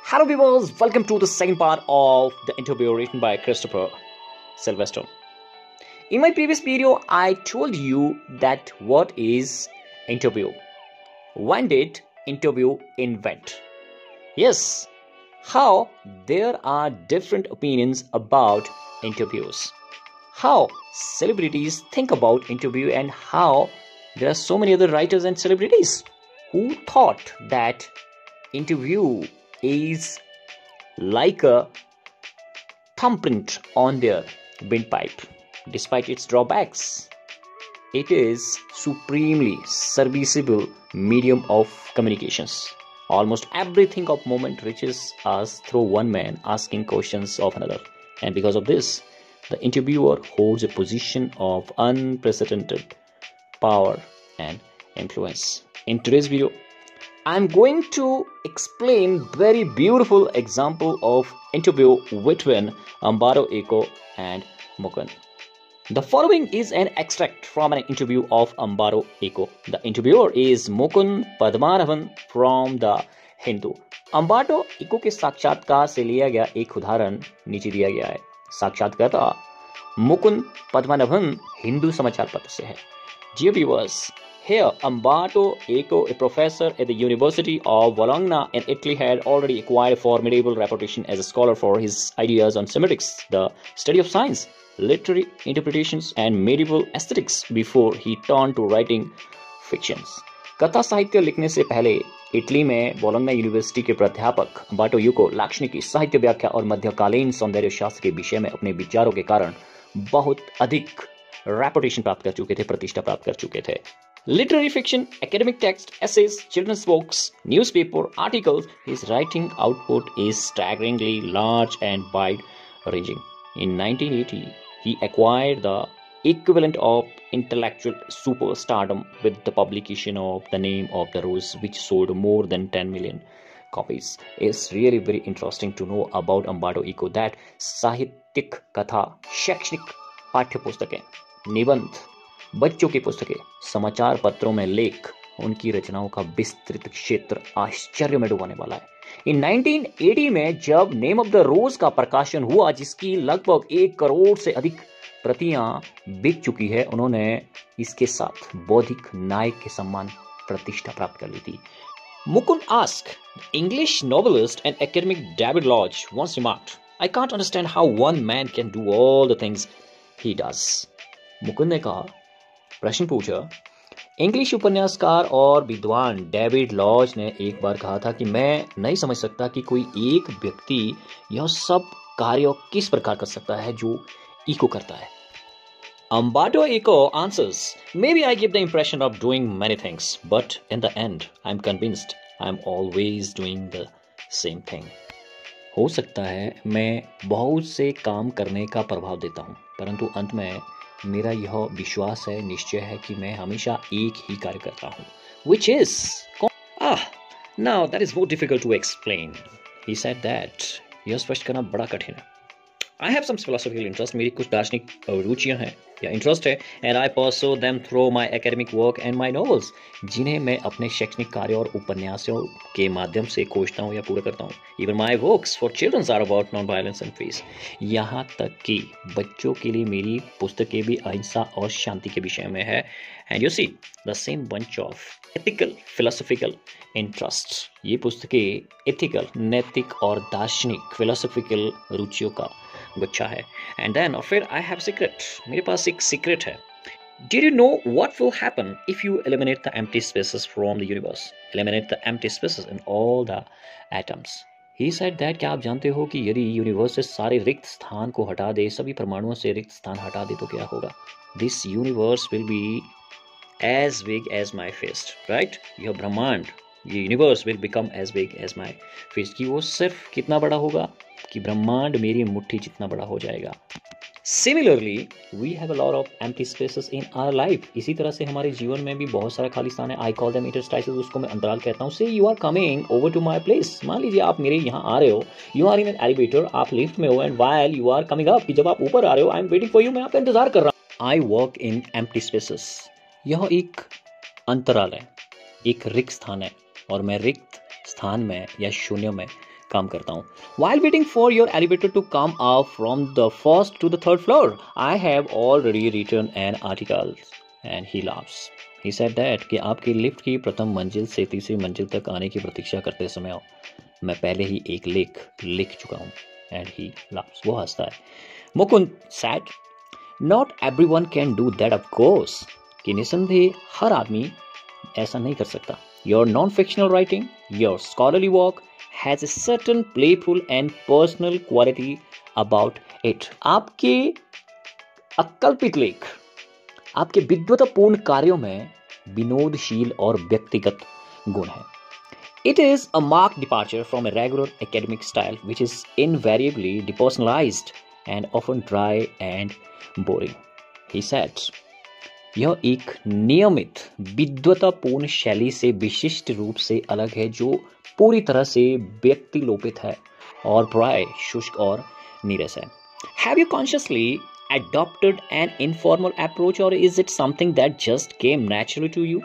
Hello viewers, welcome to the second part of the interview written by Christopher Sylvester. In my previous video, I told you that what is interview? When did interview invent? Yes, how there are different opinions about interviews. How celebrities think about interview and how there are so many other writers and celebrities who thought that interview is like a thumbprint on their windpipe. Despite its drawbacks, it is supremely serviceable medium of communications. Almost everything of moment reaches us through one man asking questions of another. And because of this, the interviewer holds a position of unprecedented power and influence. In today's video, I'm going to explain very beautiful example of interview between Umberto Eco and Mukund. The following is an extract from an interview of Umberto Eco. The interviewer is Mukund Padmanabhan from the Hindu. Umberto Eco के साक्षात्कार से लिया गया एक उदाहरण नीचे दिया गया है. साक्षात्कारता मुकुंद पद्मनाभन हिंदू समाचार पत्र से है. Dear viewers, here, Umberto Eco, a professor at the University of Bologna in Italy, had already acquired a formidable reputation as a scholar for his ideas on semiotics, the study of science, literary interpretations, and medieval aesthetics before he turned to writing fictions. कथा साहित्य लिखने से पहले Italy में Bologna university के प्राध्यापक Umberto eco लाक्षणिकी साहित्य व्याख्या और मध्यकालीन सौंदर्य शास्त्र के विषय में अपने विचारों के कारण बहुत अधिक रेपुटेशन प्राप्त कर चुके थे, प्रतिष्ठा प्राप्त कर चुके थे. Literary fiction, academic text, essays, children's books, newspaper articles, his writing output is staggeringly large and wide-ranging. In 1980, he acquired the equivalent of intellectual superstardom with the publication of The Name of the Rose, which sold more than 10 million copies. It's really very interesting to know about Umberto Eco that साहित्यिक कथा, शैक्षणिक पाठ्य पुस्तकें, निबंध, बच्चों की पुस्तकें, समाचार पत्रों में लेख, उनकी रचनाओं का विस्तृत क्षेत्र आश्चर्य में डुबाने वाला है. इन 1980 में जब नेम ऑफ द रोज का प्रकाशन हुआ, जिसकी लगभग 1 करोड़ से अधिक प्रतियां बिक चुकी है, उन्होंने इसके साथ बौद्धिक नायक के सम्मान प्रतिष्ठा प्राप्त कर ली थी. Mukund asked, English novelist and academic David Lodge once remarked, I can't understand how one man can do all the things he does. Mukund ने कहा, प्रश्न पूछा, इंग्लिश उपन्यासकार और विद्वान डेविड लॉज ने एक बार कहा था कि मैं नहीं समझ सकता कि कोई एक व्यक्ति यह सब कार्य किस प्रकार कर सकता है जो इको करता है. Umberto Eco answers, maybe I give the impression of doing many things, but in the end, I'm convinced I'm always doing the same thing. हो सकता है मैं बहुत से काम करने का प्रभाव देता हूँ, परंतु अंत में मेरा यह विश्वास है, निश्चय है कि मैं हमेशा एक ही कार्य करता हूँ. Which is, now that is more difficult to explain. He said that. यह स्पष्ट करना बड़ा कठिन है. I have some philosophical interest. मेरी कुछ दार्शनिक रुचियां हैं या इंटरेस्ट है, and I pursue them through my academic work and my novels, जिन्हें मैं अपने शैक्षणिक कार्य और उपन्यासों के माध्यम से खोजता हूँ या पूरा करता हूँ. Even my works for children are about non-violence and peace. यहाँ तक कि बच्चों के लिए मेरी पुस्तकें भी अहिंसा और शांति के विषय में है. And you see the same bunch of ethical, philosophical interests. ये पुस्तकें ethical, नैतिक और दार्शनिक philosophical रुचियों का गुच्छा है. And then और फिर I have secret. मेरे पास एक secret है. Did you know what will happen if you eliminate the empty spaces from the universe? Eliminate the empty spaces in all the atoms. He said that क्या आप जानते हो कि यदि यूनिवर्स से सारे रिक्त स्थान को हटा दे, सभी परमाणुओं से रिक्त स्थान हटा दे तो क्या होगा? This universe will be as big as my fist, right? यह ब्रह्मांड, ये universe will become as big as my fist. कि वो सिर्फ कितना बड़ा होगा कि ब्रह्मांड मेरी मुट्ठी जितना बड़ा हो जाएगा. Similarly, we have a lot of empty spaces in our life. इसी तरह से हमारे जीवन में भी बहुत सारा खाली स्थान है. I call them interstices. उसको मैं अंतराल कहता हूँ. Say you are coming over to my place. मान लीजिए आप मेरे यहाँ आ रहे हो. You are in an elevator. आप लिफ्ट में हो. And while you are coming up, कि जब आप ऊपर आ रहे हो, I am waiting for you. मैं आपका इंतजार कर रहा हूँ. I walk in empty spaces. यह एक अंतराल है, एक रिक्त स्थान है, और मैं रिक्त स्थान में या शून्य में काम करता हूँ. While waiting for your elevator to come up from the first to the third floor, I have already written an article. And he laughs. He said that कि आपकी लिफ्ट की प्रथम मंजिल से तीसरी मंजिल तक आने की प्रतीक्षा करते समय मैं पहले ही एक लेख लिख चुका हूँ. And he laughs. वो हंसता है. Mukund said, Not everyone can do that of course. कि निसंदेह हर आदमी ऐसा नहीं कर सकता. Your non-fictional writing, your scholarly work has a certain playful and personal quality about it. आपके अकल्पित लेख, आपके विद्वतापूर्ण कार्यों में विनोदशील और व्यक्तिगत गुण है. It is a marked departure from a regular academic style which is invariably depersonalized and often dry and boring. He said, यह एक नियमित विद्वतापूर्ण शैली से विशिष्ट रूप से अलग है जो पूरी तरह से व्यक्तिलोपित है और प्राय शुष्क और नीरस है. Have you consciously adopted an informal approach or is it something that just came naturally to you?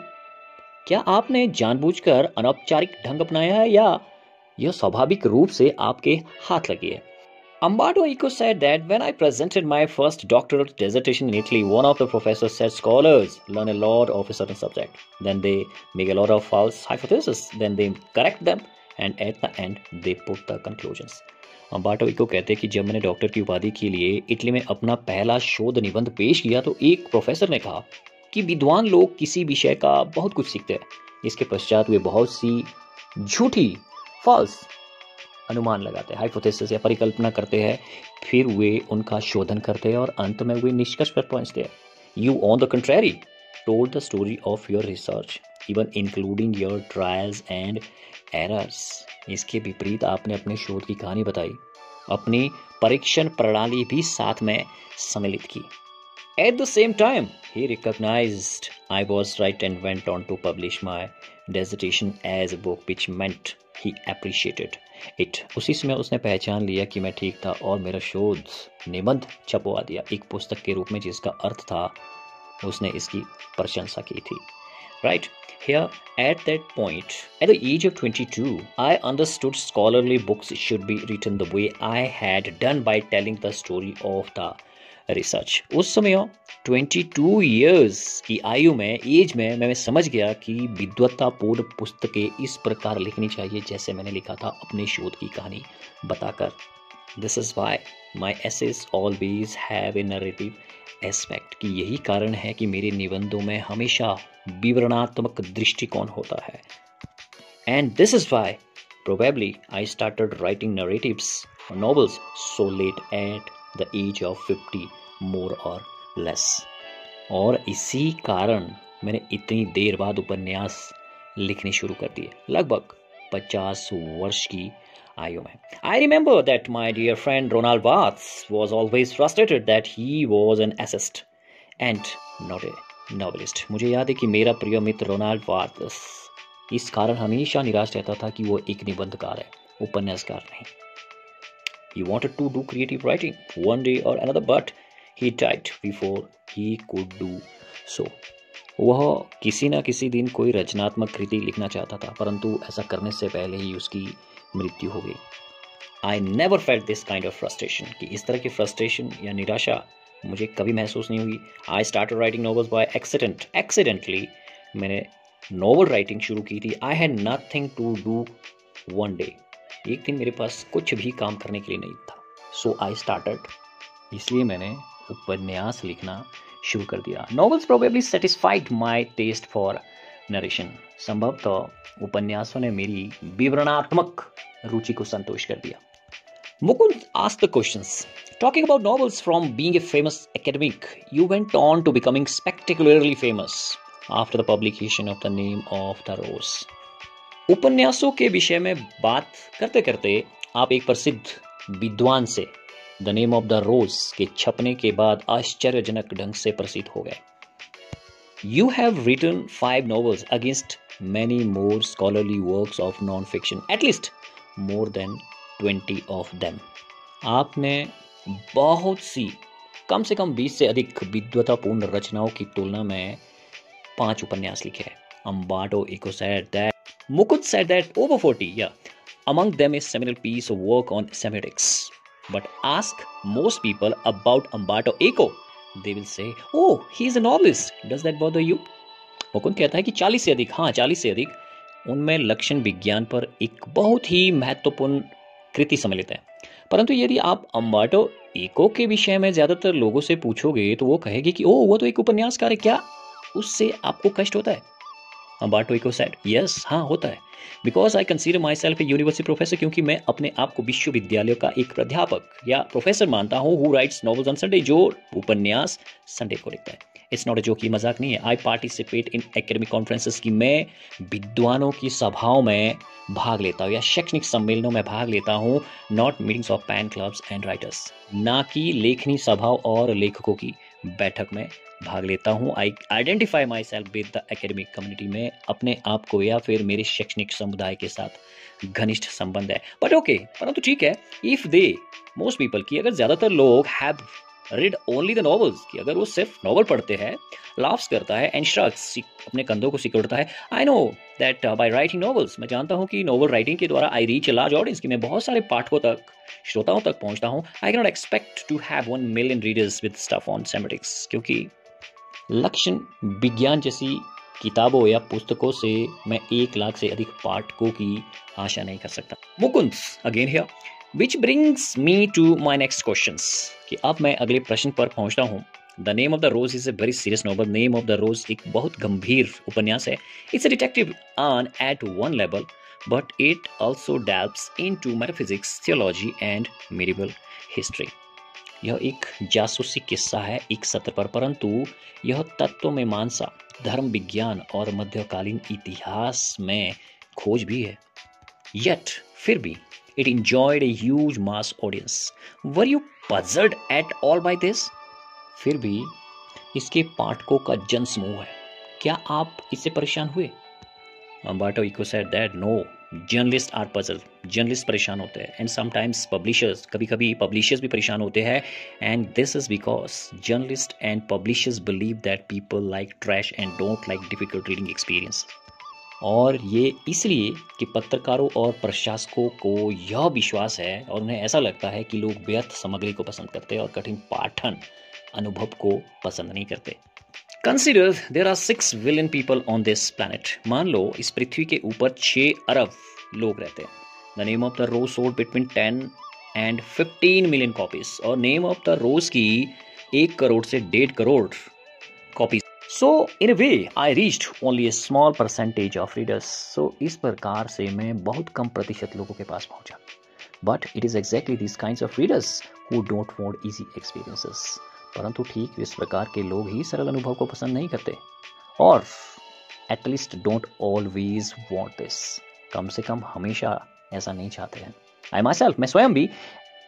क्या आपने जानबूझकर अनौपचारिक ढंग अपनाया है या यह स्वाभाविक रूप से आपके हाथ लगी है? Umberto Eco said that when I presented my first doctoral dissertation in Italy, one of the professors said scholars learn a lot of a certain subject. Then they make a lot of false hypotheses. Then they correct them and at the end they put the conclusions. Umberto Eco कहते हैं कि जब मैंने doctor की उपाधि के लिए Italy में अपना पहला शोध निबंध पेश किया तो एक प्रोफेसर ने कहा कि विद्वान लोग किसी विषय का बहुत कुछ सीखते हैं. इसके पश्चात वे बहुत सी झूठी फॉल्स अनुमान लगाते हैं, हाइपोथेसिस या परिकल्पना करते हैं, फिर वे उनका शोधन करते हैं और अंत में वे निष्कर्ष पर पहुंचते हैं. You on the contrary told the story of your research even including your trials and errors. इसके विपरीत आपने अपने शोध की कहानी बताई, अपनी परीक्षण प्रणाली भी साथ में सम्मिलित की. At the same time, he recognized I was right and went on to publish my dissertation as a book, which meant he appreciated it. उसी समय उसने पहचान लिया कि मैं ठीक था और मेरा शोध निबंध छपवा दिया एक पुस्तक के रूप में जिसका अर्थ था उसने इसकी प्रशंसा की थी. Right here at that point, at the age of 22, I understood scholarly books should be written the way I had done by telling the story of the research. उस समय 22 इयर्स की आयु में एज में मैं समझ गया कि विद्वतापूर्ण पुस्तकें इस प्रकार लिखनी चाहिए जैसे मैंने लिखा था अपने शोध की कहानी बताकर. This is why my essays always have a narrative aspect. कि यही कारण है कि मेरे निबंधों में हमेशा विवरणात्मक दृष्टिकोण होता है. And this is why probably I started writing narratives और novels so late at the age of 50 more or less. और इसी कारण मैंने इतनी देर बाद उपन्यास लिखने शुरू कर दिए, लगभग 50 वर्ष की आयु में. I remember that my dear friend Ronald Barthes was always frustrated that he was an essayist and not a novelist. मुझे याद है कि मेरा प्रिय मित्र रोनाल्ड बार्थ्स इस कारण हमेशा निराश रहता था कि वो एक निबंधकार है, उपन्यासकार नहीं. He wanted to do creative writing one day or another, but he died before he could do so. वह किसी न किसी दिन कोई रचनात्मक कृति लिखना चाहता था, परंतु ऐसा करने से पहले ही उसकी मृत्यु हो गई. I never felt this kind of frustration. कि इस तरह की frustration या निराशा मुझे कभी महसूस नहीं हुई. I started writing novels by accident. Accidentally मैंने novel writing शुरू की थी. I had nothing to do one day. एक दिन मेरे पास कुछ भी काम करने के लिए नहीं था. सो आई स्टार्टेड, इसलिए मैंने उपन्यास लिखना शुरू कर दिया. Novels probably satisfied my taste for narration. संभवतः उपन्यासों ने मेरी विवरणात्मक रुचि को संतोष कर दिया. Mukund asked the questions. Talking about novels, from being a famous academic, you went on to becoming spectacularly famous after the publication of The Name of the Rose. उपन्यासों के विषय में बात करते करते आप एक प्रसिद्ध विद्वान से द नेम ऑफ द रोज के छपने के बाद आश्चर्यजनक ढंग से प्रसिद्ध हो गए. You have written 5 novels against many more scholarly works of non fiction, at least more than 20 of them. आपने बहुत सी, कम से कम 20 से अधिक विद्वतापूर्ण रचनाओं की तुलना में 5 उपन्यास लिखे हैं. Umberto Eco said that Mukund said that over 40, Among them is seminal piece of work on semiotics. But ask most people about Umberto Eco. They will say, oh, he is a novelist. Does that bother you? Mukund कहता है कि 40 से अधिक, हाँ 40 से अधिक उनमें लक्षण विज्ञान पर एक बहुत ही महत्वपूर्ण कृति सम्मिलित है। परंतु यदि आप अम्बार्टो एको के विषय में ज्यादातर लोगों से पूछोगे तो वो कहेगी कि ओह वो तो एक उपन्यासकार है, क्या उससे आपको कष्ट होता है? अम्बार्टो इको सेड, यस, हाँ होता है, because I consider my self A university professor, क्योंकि मैं अपने आप को विश्वविद्यालय का एक प्राध्यापक या प्रोफेसर मानता हूँ who rights novels on Sunday, जो उपन्यास संडे को लिखता है। इट्स नॉट ए जोक, ये मजाक नहीं है। आई पार्टिसिपेट इन एकेडमिक कॉन्फ्रेंसेस, की मैं विद्वानों की सभाओं में भाग लेता हूँ या शैक्षणिक सम्मेलनों में भाग लेता हूँ, not meetings of pan clubs and writers, ना कि लेखनी सभाओं और लेखकों की बैठक में भाग लेता हूँ। आई identify my self with the academic community में अपने आप को या फिर मेरे शैक्षणिक समुदाय के साथ घनिष्ठ संबंध है। बट ओके, परंतु ठीक है, इफ दे मोस्ट पीपल की अगर ज्यादातर लोग have read only the novels, कि अगर वो सिर्फ नॉवल पढ़ते हैं, लाफ्स करता है एंड श्रग्स, अपने कंधों को सिकुड़ता है, I know that by writing novels, मैं जानता हूँ कि नॉवल राइटिंग के द्वारा I reach a large audience, कि मैं बहुत सारे पाठकों तक, श्रोताओं तक पहुंचता हूँ। I can not expect to have 1 million readers with stuff on semiotics, क्योंकि लक्षण विज्ञान जैसी किताबों या पुस्तकों से मैं 1 लाख से अधिक पाठकों की आशा नहीं कर सकता। Mukund again here, which brings me to my next questions, कि अब मैं अगले प्रश्न पर पहुंचता हूँ। The name of the rose is a very serious novel. Name of the rose एक बहुत गंभीर उपन्यास है। It's a detective on at one level, but it also delves into metaphysics, theology and medieval history. यह एक जासूसी किस्सा है एक सत्र पर, परंतु यह तत्व में मानसा, धर्म विज्ञान और मध्यकालीन इतिहास में खोज भी है। Yet, फिर भी, it enjoyed a huge mass audience. Were you puzzled at all by this? फिर भी इसके पाठकों का जनसमूह है, क्या आप इससे परेशान हुए? Umberto Eco said that no, journalists are puzzled. Journalist परेशान होते हैं, and sometimes publishers, कभी-कभी publishers भी परेशान होते हैं, and this is because journalists and publishers believe that people like trash and don't like difficult reading experience. और ये इसलिए कि पत्रकारों और प्रशासकों को यह विश्वास है और उन्हें ऐसा लगता है कि लोग व्यर्थ सामग्री को पसंद करते हैं और कठिन पाठन अनुभव को पसंद नहीं करते। Consider there are 6 billion people on this planet. मान लो इस पृथ्वी के ऊपर 6 अरब लोग रहते हैं। The name of the rose sold between 10 and 15 million copies, और नेम ऑफ द रोज की 1 करोड़ से 1.5 crore copies. So in a way I reached only a small percentage of readers. So इस प्रकार से मैं बहुत कम प्रतिशत लोगों के पास पहुंचा। But it is exactly these kinds of readers who don't want easy experiences. परंतु ठीक इस प्रकार के लोग ही सरल अनुभव को पसंद नहीं करते, और at least don't always want this. कम से कम हमेशा ऐसा नहीं चाहते हैं। I myself, मैं स्वयं भी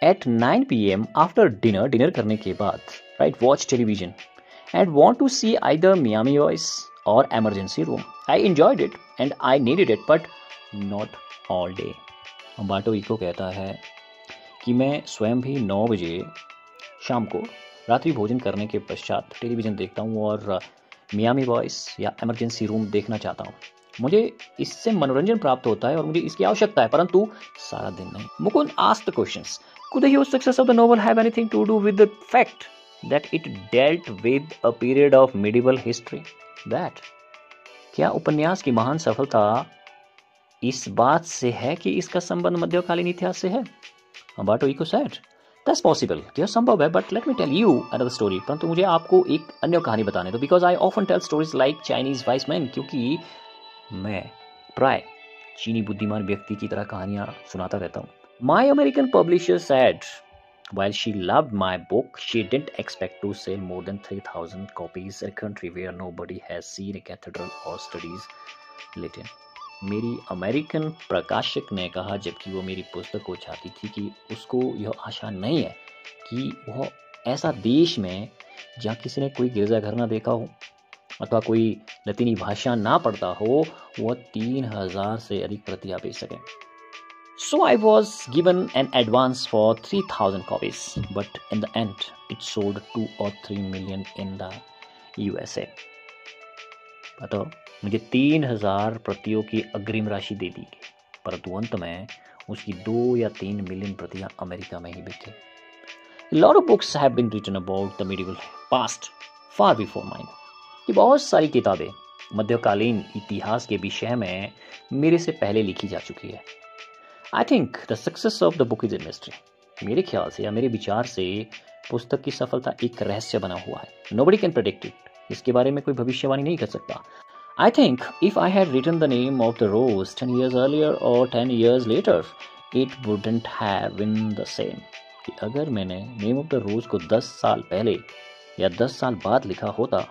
at 9 PM after dinner, dinner करने के बाद, right, watch television and want to see either Miami Vice or Emergency Room. I enjoyed it and I needed it, but not all day. Umberto Eco कहता है कि मैं स्वयं भी 9 बजे शाम को रात्रि भोजन करने के पश्चात टेलीविज़न देखता हूँ और मियामी वॉइस या एमरजेंसी रूम देखना चाहता हूँ। मुझे इससे मनोरंजन प्राप्त होता है और मुझे इसकी आवश्यकता है, परंतु सारा दिन नहीं। Mukund asked the questions. Could the huge success of the novel have anything to do with the fact that it dealt with a period of medieval history? That क्या उपन्यास की महान सफलता इस बात से है कि इसका संबंध मध्यकालीन इतिहास से है? Umberto Eco said, That's possible. यह संभव है, but let me tell you another story. परंतु मुझे आपको एक अन्य कहानी बताने दो, because I often tell stories like Chinese wise men, क्योंकि मैं प्राय चीनी बुद्धिमान व्यक्ति की तरह कहानियां सुनाता रहता हूँ। My American publisher said, while she loved my book, she didn't expect to sell more than 3,000 copies in a country where nobody has seen a cathedral or studies Latin. मेरी अमेरिकन प्रकाशक ने कहा, जबकि वो मेरी पुस्तक को चाहती थी, कि उसको यह आशा नहीं है कि वह ऐसा देश में जहाँ किसी ने कोई गिरजाघर ना देखा हो अथवा कोई लतीनी भाषा ना पढ़ता हो, वह 3,000 से अधिक प्रतियां बेच सके। So I was given an advance for 3,000 copies, but in the end, it sold 2 or 3 million in the USA. बताओ, मुझे 3,000 प्रतियों की अग्रिम राशि दे दी गई, परंतु अंत में उसकी 2 या 3 मिलियन प्रतियां अमेरिका में ही बिकी। A lot of books have been written about the medieval past far before mine. कि बहुत सारी किताबें मध्यकालीन इतिहास के विषय में मेरे से पहले लिखी जा चुकी है। I think the success of the book is a mystery. मेरे ख्याल से या मेरे विचार से पुस्तक की सफलता एक रहस्य बना हुआ है। Nobody can predict it. इसके बारे में कोई भविष्यवाणी नहीं कर सकता। I think if I had written the name of the rose 10 years earlier or 10 years later, it wouldn't have been the same. कि अगर मैंने नेम ऑफ द रोज को 10 साल पहले या 10 साल बाद लिखा होता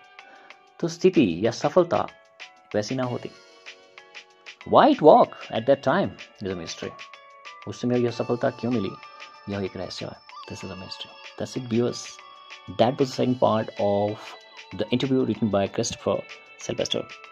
तो स्थिति या सफलता वैसी ना होती। Why it worked at that time is a mystery. उस समय यह सफलता क्यों मिली, यह एक रहस्य है। This is a mystery. That's it, viewers. That was the second part of the interview written by Christopher Sylvester.